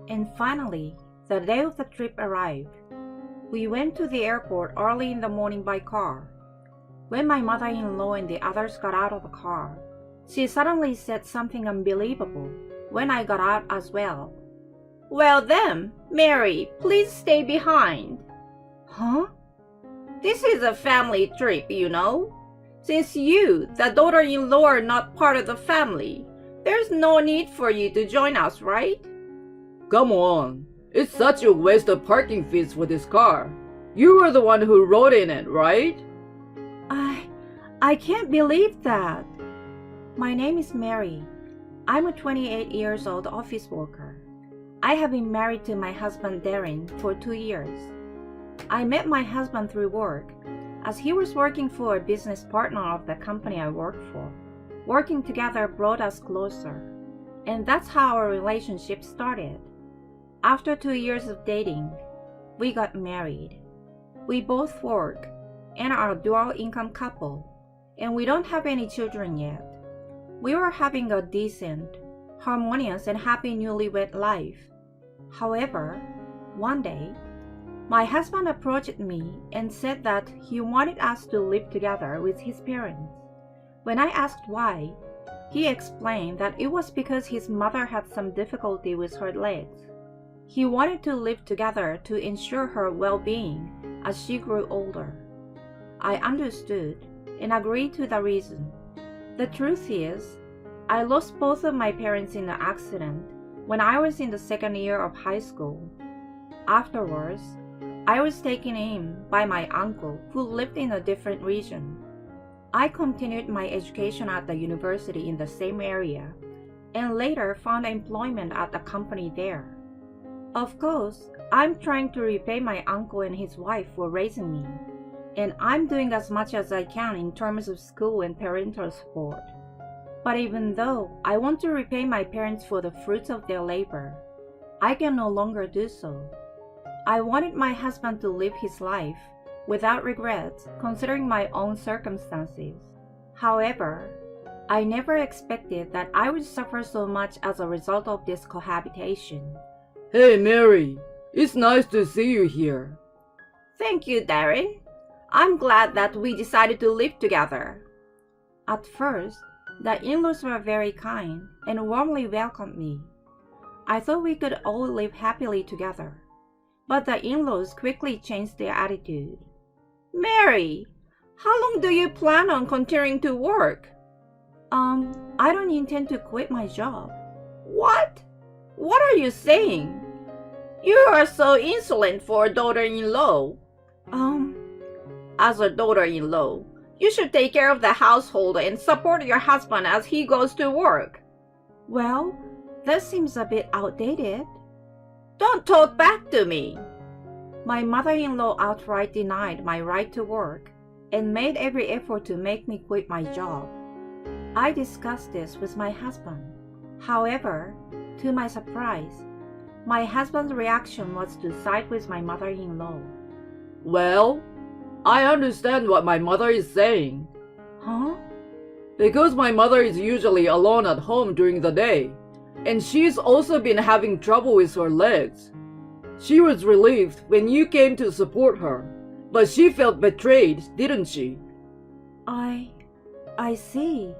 And finally, the day of the trip arrived. We went to the airport early in the morning by car. When my mother-in-law and the others got out of the car, she suddenly said something unbelievable when I got out as well. "Well then, Mary, please stay behind." Huh? "This is a family trip, you know. Since you, the daughter-in-law, are not part of the family, there's no need for you to join us, right?" Come on, it's such a waste of parking fees for this car. You were the one who rode in it, right? I can't believe that. My name is Mary. I'm a 28 years old office worker. I have been married to my husband Darren for 2 years. I met my husband through work, as he was working for a business partner of the company I work for. Working together brought us closer, and that's how our relationship started. After 2 years of dating, we got married. We both work and are a dual income couple, and we don't have any children yet. We were having a decent, harmonious, and happy newlywed life. However, one day, my husband approached me and said that he wanted us to live together with his parents. When I asked why, he explained that it was because his mother had some difficulty with her legs. He wanted to live together to ensure her well-being as she grew older. I understood and agreed to the reason. The truth is, I lost both of my parents in an accident when I was in the second year of high school. Afterwards, I was taken in by my uncle who lived in a different region. I continued my education at the university in the same area and later found employment at a company there. Of course, I'm trying to repay my uncle and his wife for raising me, and I'm doing as much as I can in terms of school and parental support. But even though I want to repay my parents for the fruits of their labor, I can no longer do so. I wanted my husband to live his life without regrets, considering my own circumstances. However, I never expected that I would suffer so much as a result of this cohabitation. Hey Mary, it's nice to see you here. Thank you, Darren. I'm glad that we decided to live together. At first, the in-laws were very kind and warmly welcomed me. I thought we could all live happily together, but the in-laws quickly changed their attitude. Mary, how long do you plan on continuing to work? I don't intend to quit my job. What? What are you saying? You are so insolent for a daughter-in-law. As a daughter-in-law, you should take care of the household and support your husband as he goes to work. Well, that seems a bit outdated. Don't talk back to me. My mother-in-law outright denied my right to work and made every effort to make me quit my job. I discussed this with my husband. However, to my surprise, my husband's reaction was to side with my mother-in-law. Well, I understand what my mother is saying. Huh? Because my mother is usually alone at home during the day, and she's also been having trouble with her legs. She was relieved when you came to support her, but she felt betrayed, didn't she? I see.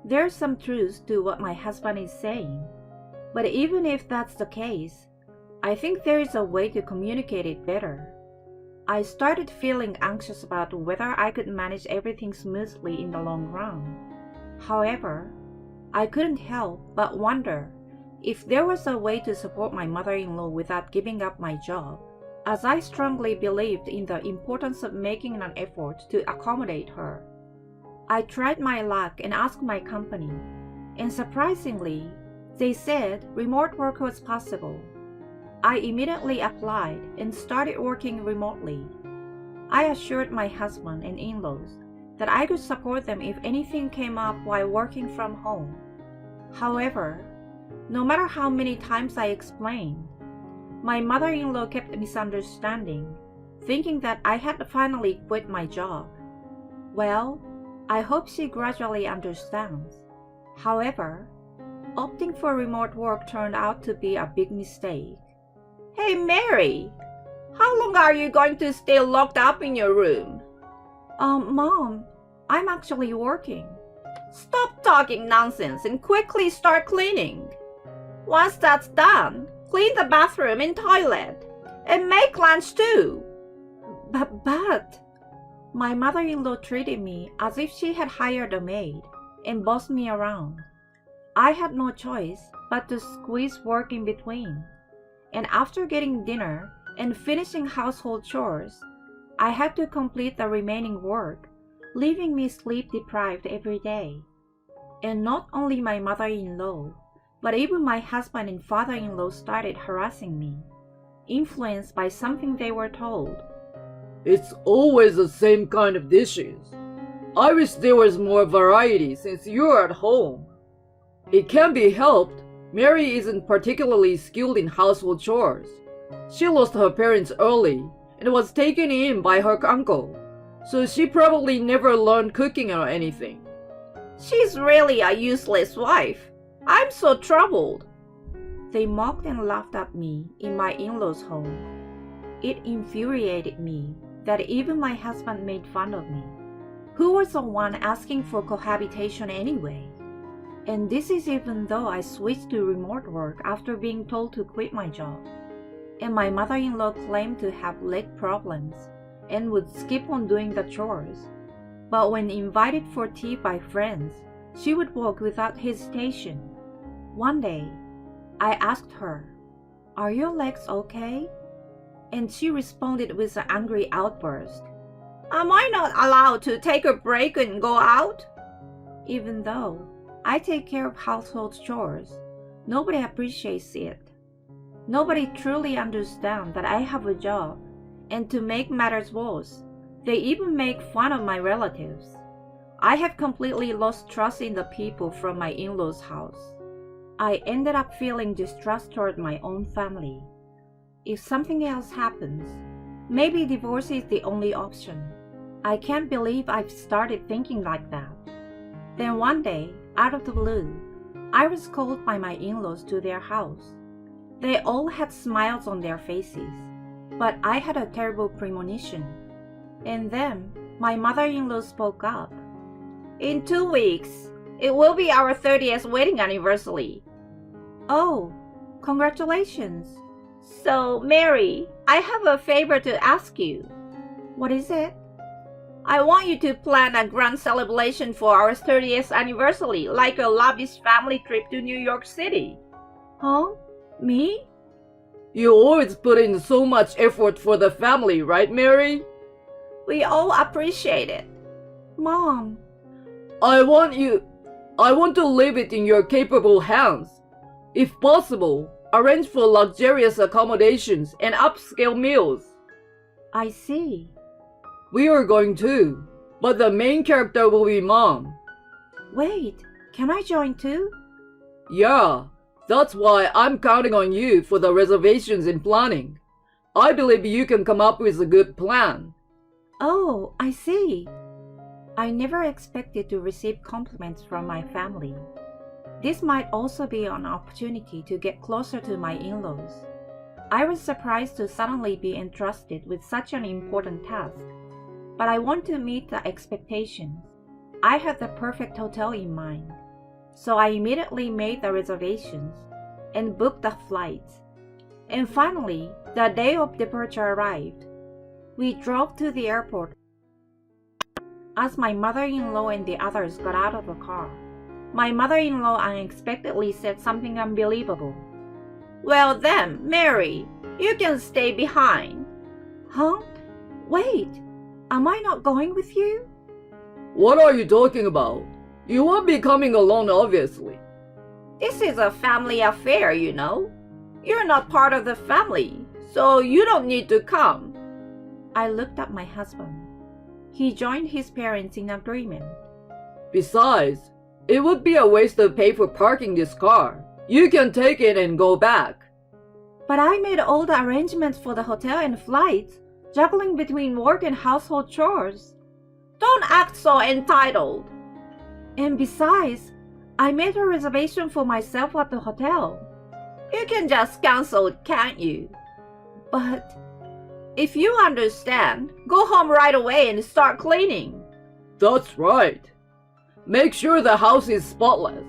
There's some truth to what my husband is saying. But even if that's the case, I think there is a way to communicate it better. I started feeling anxious about whether I could manage everything smoothly in the long run. However, I couldn't help but wonder if there was a way to support my mother-in-law without giving up my job, as I strongly believed in the importance of making an effort to accommodate her. I tried my luck and asked my company, and surprisingly, they said remote work was possible. I immediately applied and started working remotely. I assured my husband and in-laws that I could support them if anything came up while working from home. However, no matter how many times I explained, my mother-in-law kept misunderstanding, thinking that I had finally quit my job. Well, I hope she gradually understands. However, Opting for remote work turned out to be a big mistake. Hey Mary, how long are you going to stay locked up in your room? Mom, I'm actually working. Stop talking nonsense and quickly start cleaning. Once that's done, clean the bathroom and toilet. And make lunch too. But, my mother-in-law treated me as if she had hired a maid and bossed me around. I had no choice but to squeeze work in between. And after getting dinner and finishing household chores, I had to complete the remaining work, leaving me sleep-deprived every day. And not only my mother-in-law, but even my husband and father-in-law started harassing me, influenced by something they were told. It's always the same kind of dishes. I wish there was more variety since you're at home. It can't be helped. Mary isn't particularly skilled in household chores. She lost her parents early and was taken in by her uncle, so she probably never learned cooking or anything. She's really a useless wife. I'm so troubled. They mocked and laughed at me in my in-laws' home. It infuriated me that even my husband made fun of me. Who was the one asking for cohabitation anyway? And this is even though I switched to remote work after being told to quit my job. And my mother-in-law claimed to have leg problems and would skip on doing the chores. But when invited for tea by friends, she would walk without hesitation. One day, I asked her, "Are your legs okay?" And she responded with an angry outburst. "Am I not allowed to take a break and go out?" Even though I take care of household chores, nobody appreciates it. Nobody truly understands that I have a job, and to make matters worse, they even make fun of my relatives. I have completely lost trust in the people from my in-laws' house. I ended up feeling distrust toward my own family. If something else happens, maybe divorce is the only option. I can't believe I've started thinking like that. Then one day, out of the blue, I was called by my in-laws to their house. They all had smiles on their faces, but I had a terrible premonition. And then, my mother-in-law spoke up. "In 2 weeks, it will be our 30th wedding anniversary." "Oh, congratulations." "So, Mary, I have a favor to ask you." "What is it?" "I want you to plan a grand celebration for our 30th anniversary, like a lavish family trip to New York City." "Huh? Me?" You always put in so much effort for the family, right, Mary? "We all appreciate it." "Mom." I want to leave it in your capable hands. If possible, arrange for luxurious accommodations and upscale meals. "I see." We are going too, but the main character will be Mom. "Wait, can I join too?" Yeah, that's why I'm counting on you for the reservations and planning. I believe you can come up with a good plan. "Oh, I see." I never expected to receive compliments from my family. This might also be an opportunity to get closer to my in-laws. I was surprised to suddenly be entrusted with such an important task, but I want to meet the expectations. I had the perfect hotel in mind, so I immediately made the reservations and booked the flights. And finally, the day of departure arrived. We drove to the airport. As my mother-in-law and the others got out of the car, my mother-in-law unexpectedly said something unbelievable. "Well then, Mary, you can stay behind." "Huh? Wait, am I not going with you?" What are you talking about? You won't be coming alone, obviously. "This is a family affair, you know. You're not part of the family, so you don't need to come." I looked at my husband. He joined his parents in agreement. Besides, it would be a waste to pay for parking this car. You can take it and go back. "But I made all the arrangements for the hotel and flights, juggling between work and household chores." "Don't act so entitled." "And besides, I made a reservation for myself at the hotel. You can just cancel it, can't you? But if you understand, go home right away and start cleaning. That's right. Make sure the house is spotless.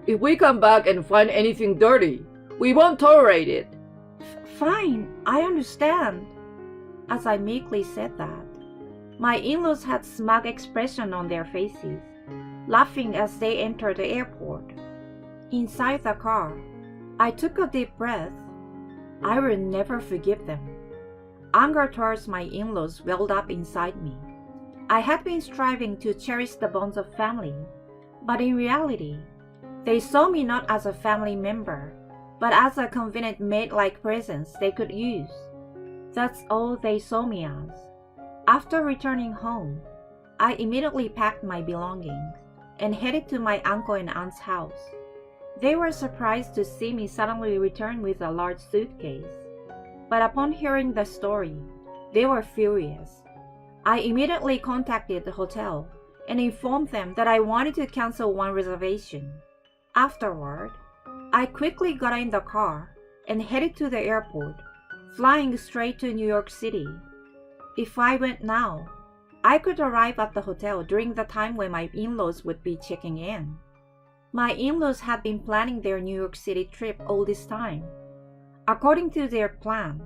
If we come back and find anything dirty, we won't tolerate it. Fine, I understand. As I meekly said that, my in-laws had smug expression on their faces, laughing as they entered the airport. Inside the car, I took a deep breath. I will never forgive them. Anger towards my in-laws welled up inside me. I had been striving to cherish the bonds of family, but in reality, they saw me not as a family member, but as a convenient maid-like presence they could use. That's all they saw me as. After returning home, I immediately packed my belongings and headed to my uncle and aunt's house. They were surprised to see me suddenly return with a large suitcase, but upon hearing the story, they were furious. I immediately contacted the hotel and informed them that I wanted to cancel one reservation. Afterward, I quickly got in the car and headed to the airport, flying straight to New York City. If I went now, I could arrive at the hotel during the time when my in-laws would be checking in. My in-laws had been planning their New York City trip all this time. According to their plan,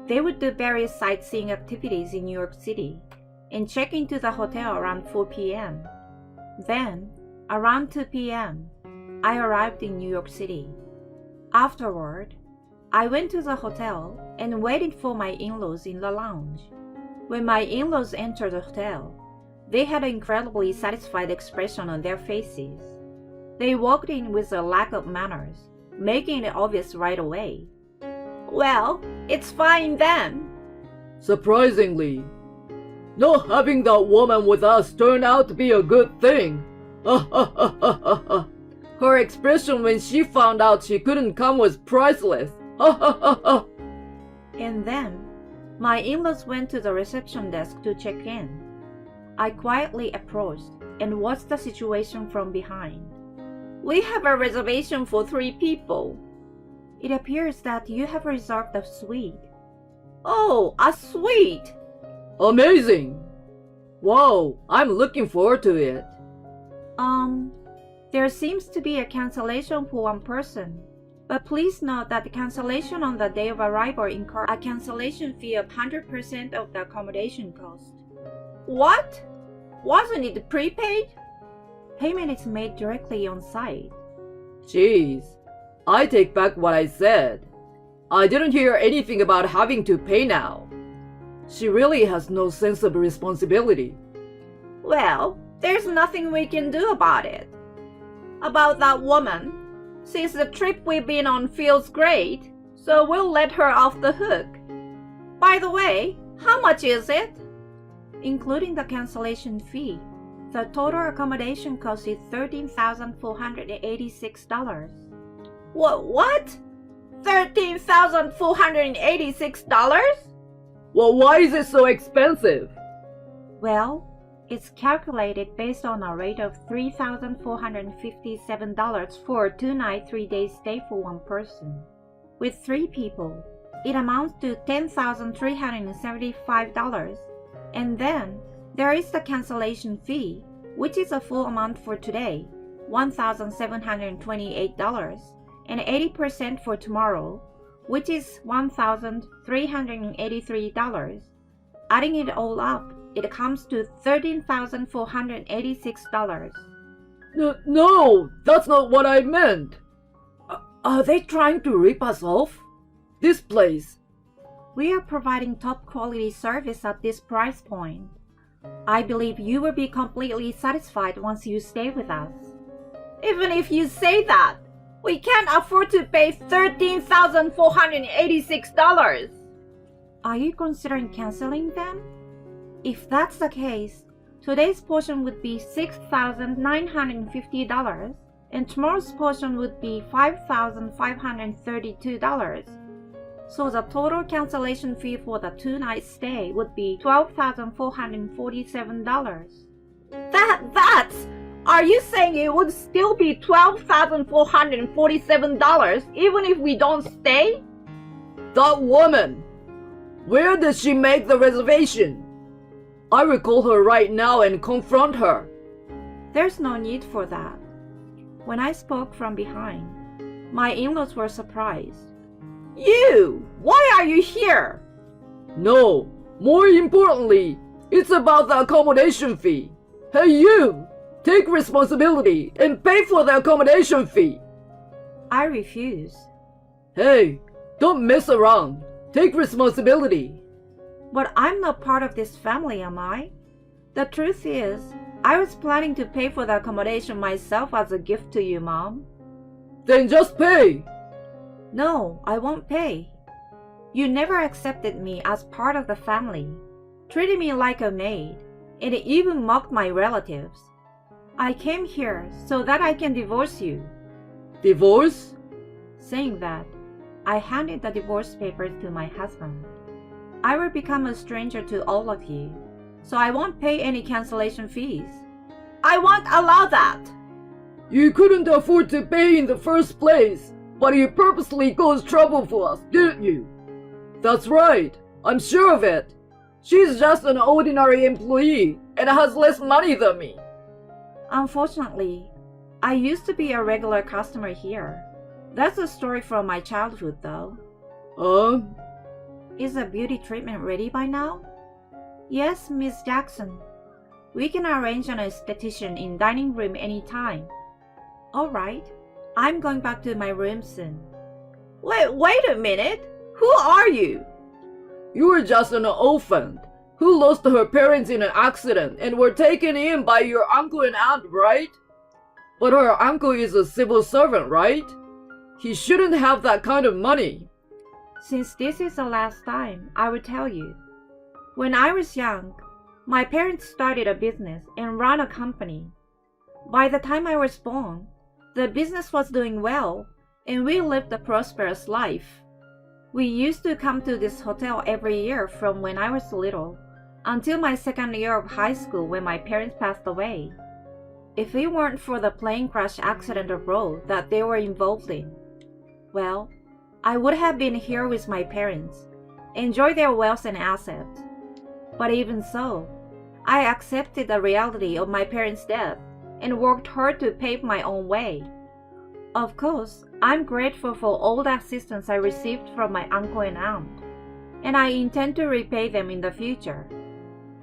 they would do various sightseeing activities in New York City and check into the hotel around 4 p.m. Then, around 2 p.m., I arrived in New York City. Afterward, I went to the hotel and waited for my in-laws in the lounge. When my in-laws entered the hotel, they had an incredibly satisfied expression on their faces. They walked in with a lack of manners, making it obvious right away. Well, it's fine then. Surprisingly, not having that woman with us turned out to be a good thing. Her expression when she found out she couldn't come was priceless. And then, my in-laws went to the reception desk to check in. I quietly approached and watched the situation from behind. We have a reservation for 3 people. It appears that you have reserved a suite. Oh, a suite! Amazing! Wow, I'm looking forward to it. There seems to be a cancellation for one person. But please note that the cancellation on the day of arrival incurs a cancellation fee of 100% of the accommodation cost. What? Wasn't it prepaid? Payment is made directly on site. Jeez, I take back what I said. I didn't hear anything about having to pay now. She really has no sense of responsibility. Well, there's nothing we can do about it. About that woman, since the trip we've been on feels great, so we'll let her off the hook. By the way, how much is it? Including the cancellation fee, the total accommodation cost is $13,486. What? $13,486? Well, why is it so expensive? Well, it's calculated based on a rate of $3,457 for a 2-night, 3-day stay for one person. With 3 people, it amounts to $10,375. And then, there is the cancellation fee, which is a full amount for today, $1,728, and 80% for tomorrow, which is $1,383. Adding it all up, it comes to $13,486. No, that's not what I meant. Are they trying to rip us off? This place. We are providing top quality service at this price point. I believe you will be completely satisfied once you stay with us. Even if you say that, we can't afford to pay $13,486. Are you considering canceling them? If that's the case, today's portion would be $6,950 and tomorrow's portion would be $5,532. So the total cancellation fee for the 2-night stay would be $12,447. That's Are you saying it would still be $12,447 even if we don't stay? That woman! Where did she make the reservation? I will call her right now and confront her. There's no need for that. When I spoke from behind, my in-laws were surprised. You! Why are you here? No, more importantly, it's about the accommodation fee. Hey you! Take responsibility and pay for the accommodation fee. I refused. Hey, don't mess around. Take responsibility. But I'm not part of this family, am I? The truth is, I was planning to pay for the accommodation myself as a gift to you, Mom. Then just pay. No, I won't pay. You never accepted me as part of the family, treated me like a maid, and even mocked my relatives. I came here so that I can divorce you. Divorce? Saying that, I handed the divorce papers to my husband. I will become a stranger to all of you, so I won't pay any cancellation fees. I won't allow that. You couldn't afford to pay in the first place, but you purposely caused trouble for us, didn't you? That's right, I'm sure of it. She's just an ordinary employee and has less money than me. Unfortunately, I used to be a regular customer here. That's a story from my childhood, though. Is the beauty treatment ready by now? Yes, Miss Jackson. We can arrange an esthetician in dining room anytime. All right. I'm going back to my room soon. Wait a minute. Who are you? You were just an orphan who lost her parents in an accident and were taken in by your uncle and aunt, right? But her uncle is a civil servant, right? He shouldn't have that kind of money. Since this is the last time, I will tell you. When I was young, my parents started a business and ran a company. By the time I was born, the business was doing well, and we lived a prosperous life. We used to come to this hotel every year from when I was little until my second year of high school when my parents passed away. If it weren't for the plane crash accident abroad that they were involved in, well, I would have been here with my parents, enjoy their wealth and assets. But even so, I accepted the reality of my parents' death and worked hard to pave my own way. Of course, I'm grateful for all the assistance I received from my uncle and aunt, and I intend to repay them in the future.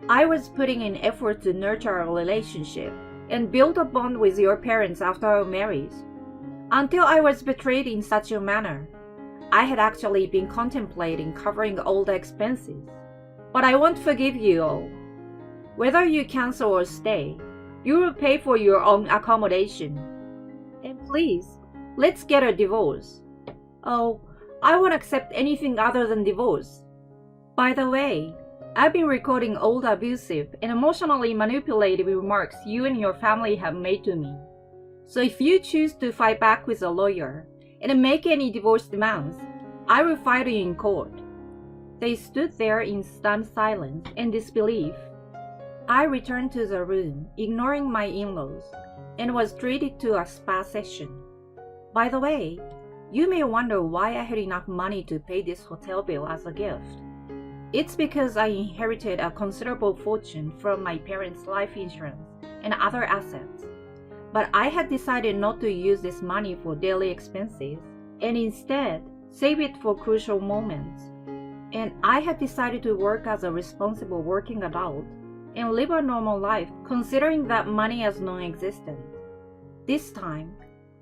I was putting in effort to nurture our relationship and build a bond with your parents after our marriage, until I was betrayed in such a manner. I had actually been contemplating covering all the expenses, but I won't forgive you all. Whether you cancel or stay, you will pay for your own accommodation. And please, let's get a divorce. Oh, I won't accept anything other than divorce. By the way, I've been recording all the abusive and emotionally manipulative remarks you and your family have made to me. So if you choose to fight back with a lawyer and make any divorce demands, I will fight you in court. They stood there in stunned silence and disbelief. I returned to the room, ignoring my in-laws, and was treated to a spa session. By the way, you may wonder why I had enough money to pay this hotel bill as a gift. It's because I inherited a considerable fortune from my parents' life insurance and other assets. But I had decided not to use this money for daily expenses, and instead save it for crucial moments. And I had decided to work as a responsible working adult and live a normal life, considering that money as non-existent. This time,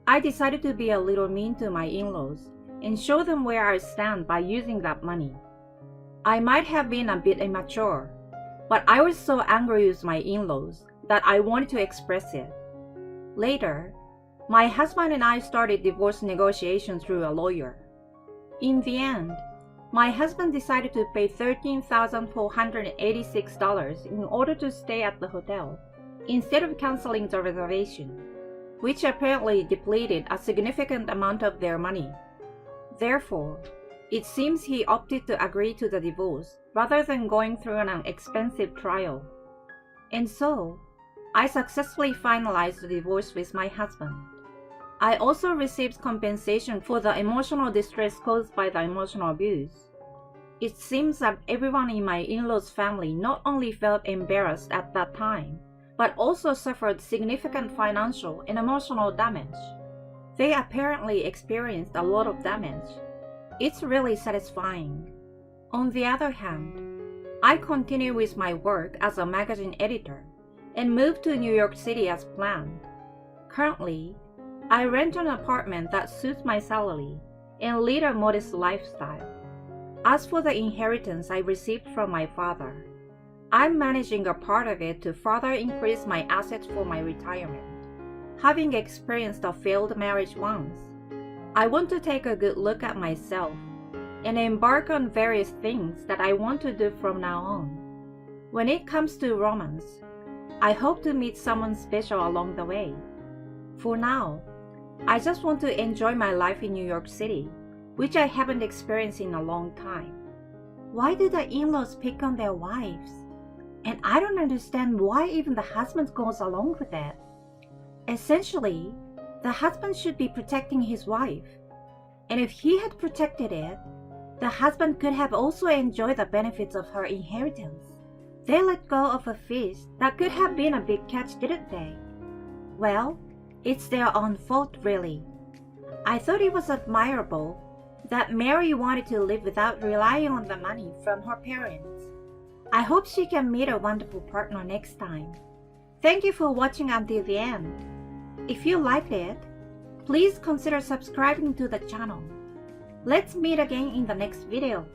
I decided to be a little mean to my in-laws and show them where I stand by using that money. I might have been a bit immature, but I was so angry with my in-laws that I wanted to express it. Later, my husband and I started divorce negotiations through a lawyer. In the end, my husband decided to pay $13,486 in order to stay at the hotel, instead of canceling the reservation, which apparently depleted a significant amount of their money. Therefore, it seems he opted to agree to the divorce rather than going through an expensive trial. And so, I successfully finalized the divorce with my husband. I also received compensation for the emotional distress caused by the emotional abuse. It seems that everyone in my in-laws' family not only felt embarrassed at that time, but also suffered significant financial and emotional damage. They apparently experienced a lot of damage. It's really satisfying. On the other hand, I continue with my work as a magazine editor and moved to New York City as planned. Currently, I rent an apartment that suits my salary and lead a modest lifestyle. As for the inheritance I received from my father, I'm managing a part of it to further increase my assets for my retirement. Having experienced a failed marriage once, I want to take a good look at myself and embark on various things that I want to do from now on. When it comes to romance, I hope to meet someone special along the way. For now, I just want to enjoy my life in New York City, which I haven't experienced in a long time. Why do the in-laws pick on their wives? And I don't understand why even the husband goes along with it. Essentially, the husband should be protecting his wife. And if he had protected it, the husband could have also enjoyed the benefits of her inheritance. They let go of a fish that could have been a big catch, didn't they? Well, it's their own fault, really. I thought it was admirable that Mary wanted to live without relying on the money from her parents. I hope she can meet a wonderful partner next time. Thank you for watching until the end. If you liked it, please consider subscribing to the channel. Let's meet again in the next video.